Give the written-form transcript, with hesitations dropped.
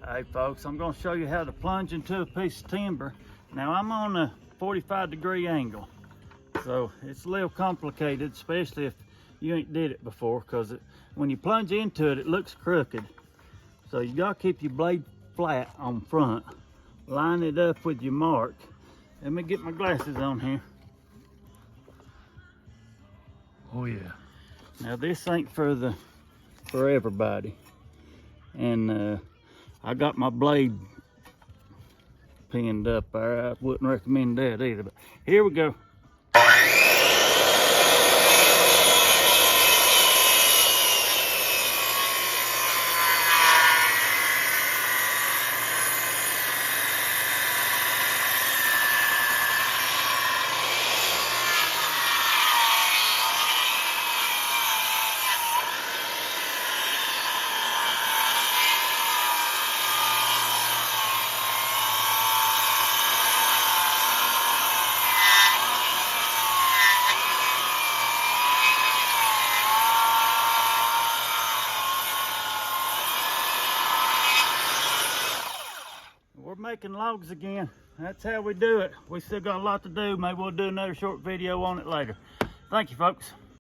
Hey folks, I'm going to show you how to plunge into a piece of timber. Now I'm on a 45-degree angle, so it's a little complicated, especially if you ain't did it before, because when you plunge into it, it looks crooked. So you got to keep your blade flat on front. Line it up with your mark. Let me get my glasses on here. Oh yeah. Now this ain't for everybody, and I got my blade pinned up there. I wouldn't recommend that either, but here we go. We're making logs again. That's how we do it. We still got a lot to do. Maybe we'll do another short video on it later. Thank you, folks.